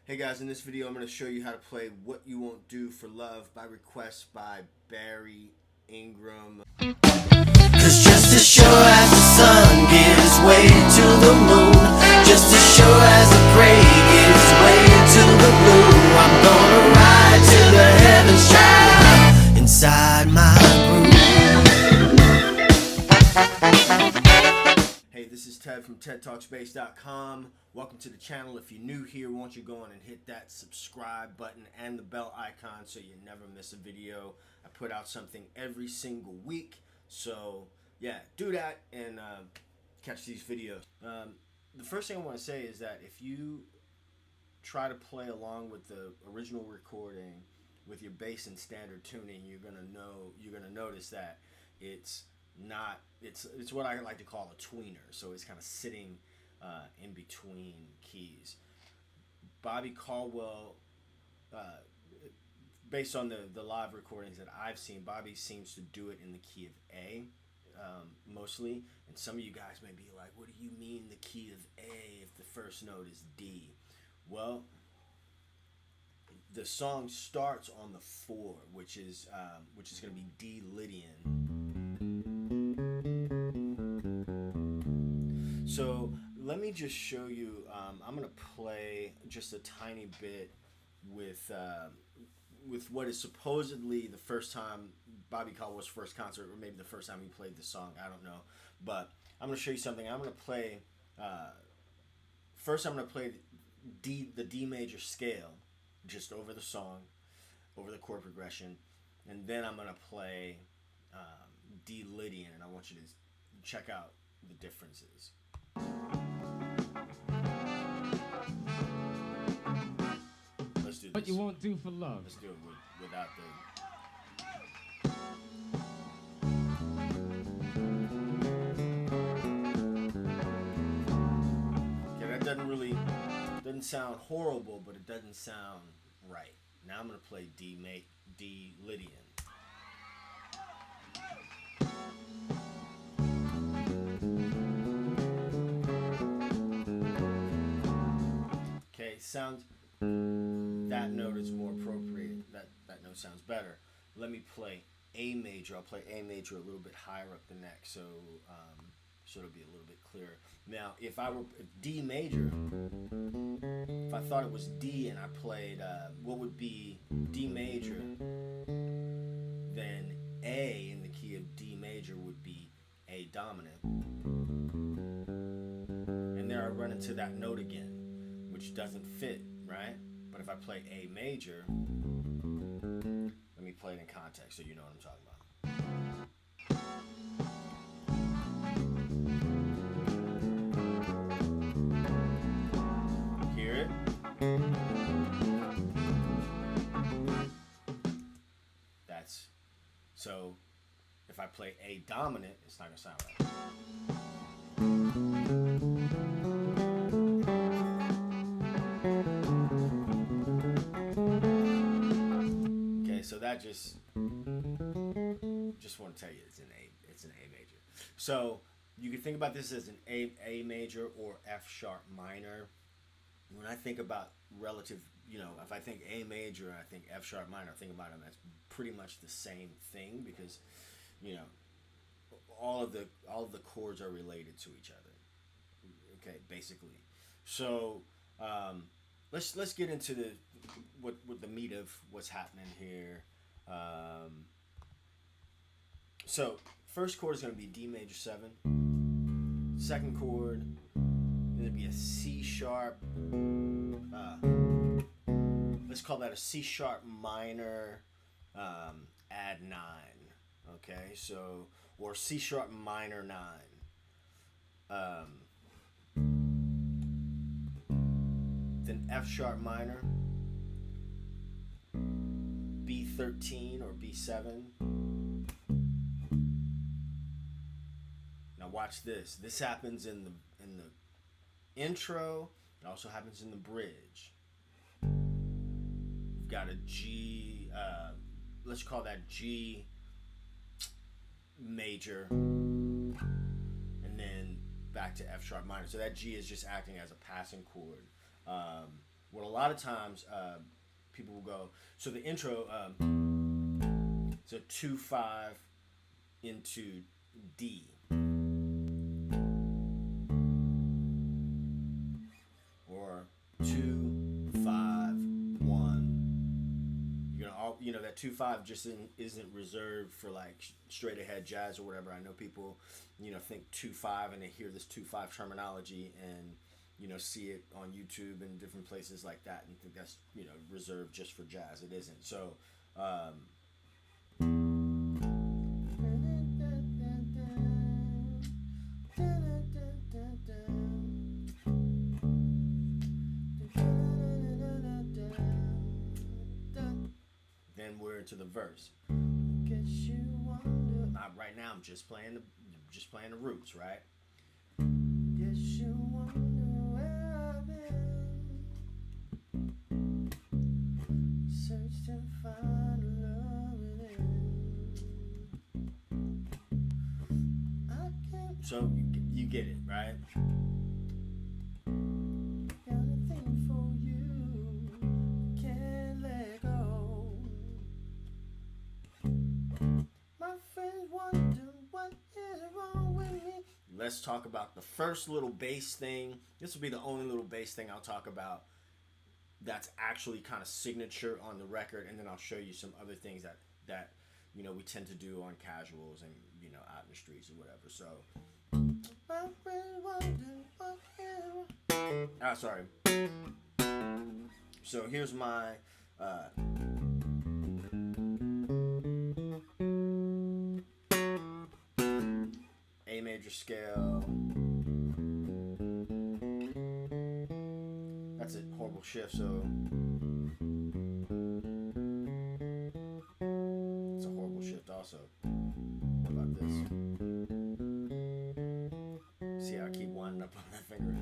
Hey guys, in this video I'm going to show you how to play What You Won't Do for Love by request by Barry Ingram. Cause just as sure as the sun gives way to the moon, just as sure as the gray gives way to the blue, I'm gonna ride to the heavens child inside my groove. Hey, this is Ted from TedTalksBass.com. Welcome to the channel. If you're new here, why don't you go on and hit that subscribe button and the bell icon so you never miss a video. I put out something every single week, so yeah, do that and catch these videos. The first thing I want to say is that if you try to play along with the original recording with your bass in standard tuning, you're gonna notice that it's what I like to call a tweener. So it's kind of sitting in between keys. Bobby Caldwell, based on the live recordings that I've seen, Bobby seems to do it in the key of A mostly. And some of you guys may be like, what do you mean the key of A if the first note is D? Well, the song starts on the 4, which is going to be D Lydian. So let me just show you. I'm going to play just a tiny bit with what is supposedly the first time Bobby Caldwell's first concert, or maybe the first time he played the song. I don't know, but I'm going to show you something. I'm going to play. First, I'm going to play the D major scale, just over the song, over the chord progression, and then I'm going to play D Lydian, and I want you to check out the differences. Let's do this. What you won't do for love. Let's do it without the... Okay, that doesn't sound horrible, but it doesn't sound right. Now I'm going to play D Lydian. Okay, sounds... That note is more appropriate. That note sounds better. Let me play A major. I'll play A major a little bit higher up the neck, so it'll be a little bit clearer. Now, if D major, if I thought it was D and I played what would be D major, then A in the key of D major would be A dominant, and there I run into that note again, which doesn't fit, right? But if I play A major, let me play it in context so you know what I'm talking about. Hear it? That's... So, if I play A dominant, it's not going to sound right. So that just want to tell you it's an A major. So you can think about this as an A major or F sharp minor. When I think about relative, if I think A major and I think F sharp minor, I think about them as pretty much the same thing because, all of the chords are related to each other. Okay, basically. So let's get into what the meat of what's happening here. So first chord is going to be D major 7. Second chord is going to be a C sharp. Let's call that a C sharp minor add 9. Okay, so or C sharp minor 9. Then F sharp minor, B13 or B7. Now watch this. This happens in the intro. It also happens in the bridge. We've got a G. Let's call that G major, and then back to F sharp minor. So that G is just acting as a passing chord. what a lot of times people will go. So the intro, it's a 2/5 into D, or 2/5/1. You're gonna all, that 2/5 just isn't reserved for like straight ahead jazz or whatever. I know people, think 2/5 and they hear this 2/5 terminology and see it on YouTube and different places like that and think that's reserved just for jazz. It isn't. So then we're into the verse. Right now I'm just playing the roots, right? Guess you wonder where I've been. Search to find love within. So you get it, right? Got a thing for you, can't let go. My friends wonder what is wrong with me. Let's talk about the first little bass thing. This will be the only little bass thing I'll talk about that's actually kind of signature on the record, and then I'll show you some other things that we tend to do on casuals and out in the streets or whatever. So sorry. So here's my A major scale. That's a horrible shift, so it's a horrible shift also. What about this? See how I keep winding up on that finger?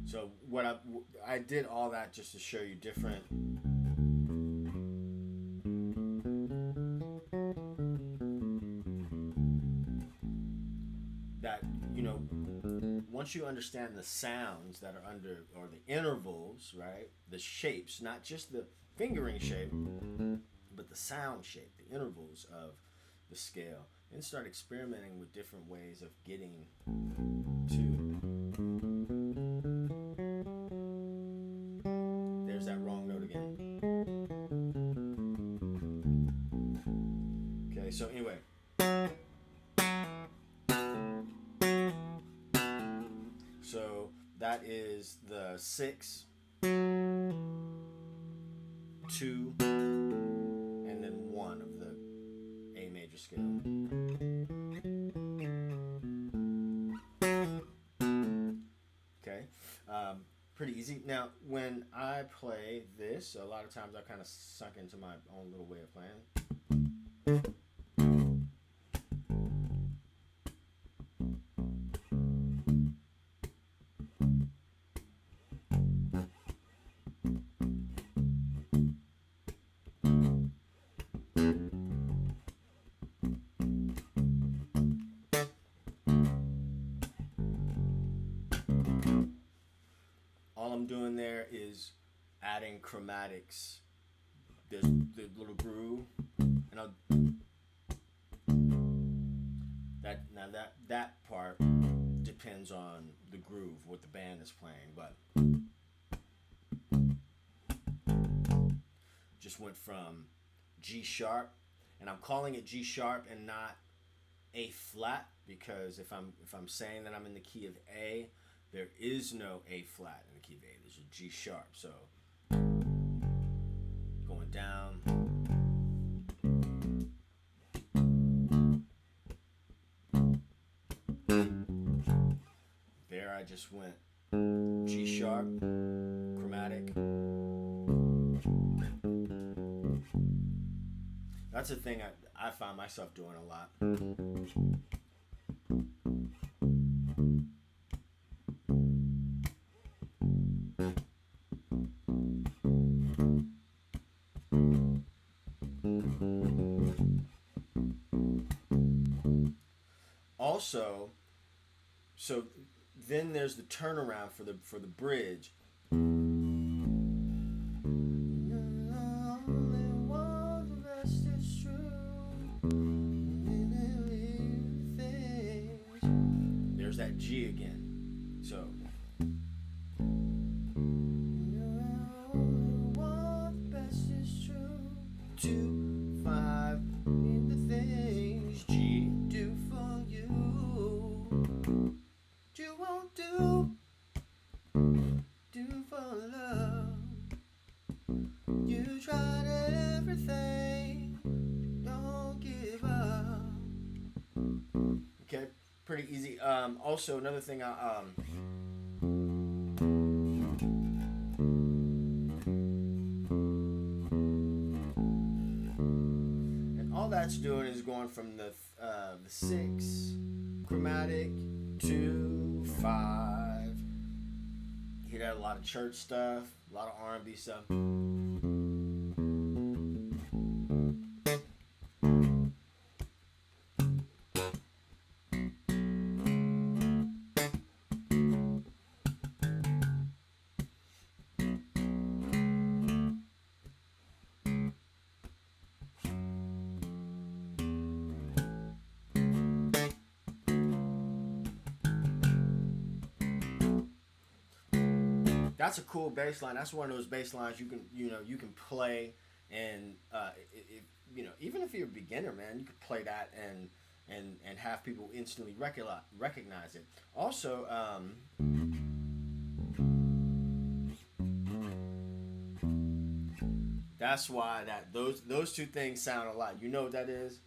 So what I did all that just to show you different that once you understand the sounds that are under, or the intervals, right, the shapes, not just the fingering shape but the sound shape, the intervals of the scale, and start experimenting with different ways of getting to. There's that wrong note again. Okay, so anyway. So that is the 6, 2, and then 1 of the A major scale. Okay, pretty easy. Now, when I play this, a lot of times I kind of sunk into my own little way of playing. All I'm doing there is adding chromatics. There's the little groove, and that part depends on the groove, what the band is playing, but just went from G sharp, and I'm calling it G sharp and not A flat, because if I'm saying that I'm in the key of A, there is no A flat in the key of A. There's a G sharp. So going down. There I just went G sharp, chromatic. That's a thing I find myself doing a lot. Also, so then there's the turnaround for the bridge. There's that G again. So. 2, 5, the things G do for you, you won't do for love. You tried everything, don't give up. Okay, pretty easy. Also, another thing that's doing is going from the 6 chromatic to 5. You hear that a lot of church stuff, a lot of R&B stuff. That's a cool bass line. That's one of those bass lines you can play, and even if you're a beginner, man, you could play that and have people instantly recognize it. Also, that's why those two things sound alike. You know what that is?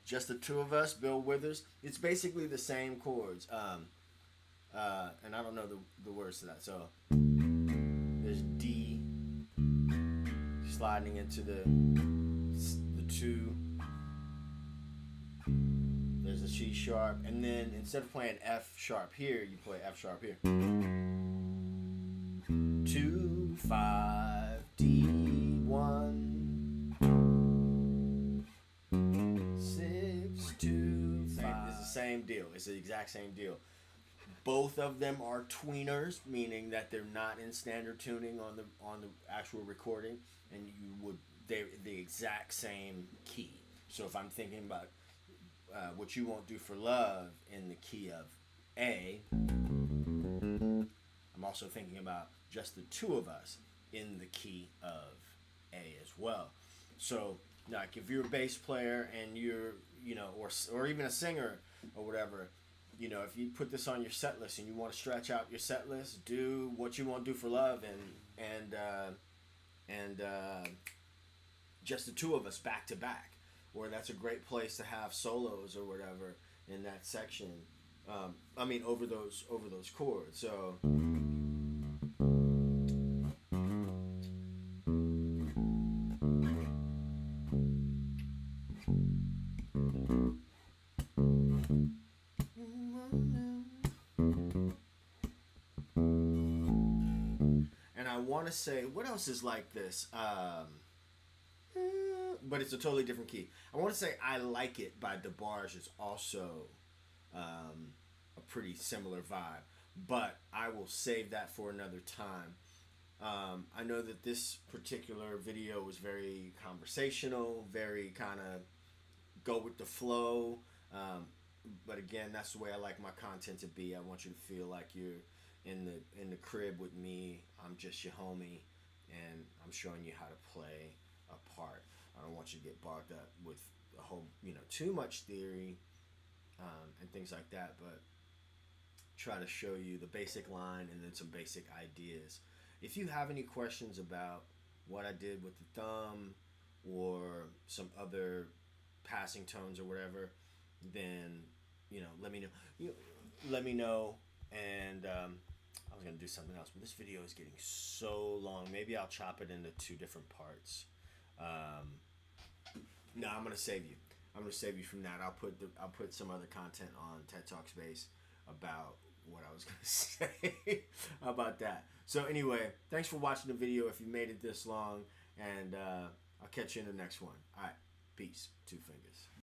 Just the Two of Us, Bill Withers. It's basically the same chords. And I don't know the words to that. So there's D sliding into the 2. There's a C sharp, and then instead of playing F sharp here, you play F sharp here. 2, 5, D, 1. 6, 2, 5. It's the same deal. It's the exact same deal. Both of them are tweeners, meaning that they're not in standard tuning on the actual recording, and they're the exact same key. So if I'm thinking about What You Won't Do for Love in the key of A, I'm also thinking about Just the Two of Us in the key of A as well. So like if you're a bass player and you're or even a singer or whatever, if you put this on your set list and you want to stretch out your set list, do What You Won't Do for Love and Just the Two of Us back to back. Or that's a great place to have solos or whatever in that section. Over those chords. So. And I want to say, what else is like this? But it's a totally different key. I want to say I Like It by DeBarge is also a pretty similar vibe. But I will save that for another time. I know that this particular video was very conversational, very kind of go with the flow. But again, that's the way I like my content to be. I want you to feel like you're in the crib with me. I'm just your homie, and I'm showing you how to play a part. I don't want you to get bogged up with a whole, too much theory and things like that, but try to show you the basic line and then some basic ideas. If you have any questions about what I did with the thumb or some other passing tones or whatever, then let me know. Let me know, and I was gonna do something else, but this video is getting so long. Maybe I'll chop it into 2 different parts. No, I'm gonna save you. I'm gonna save you from that. I'll put some other content on TED Talks Bass about what I was going to say. How about that? So anyway, thanks for watching the video if you made it this long, and I'll catch you in the next one. All right, peace. 2 fingers.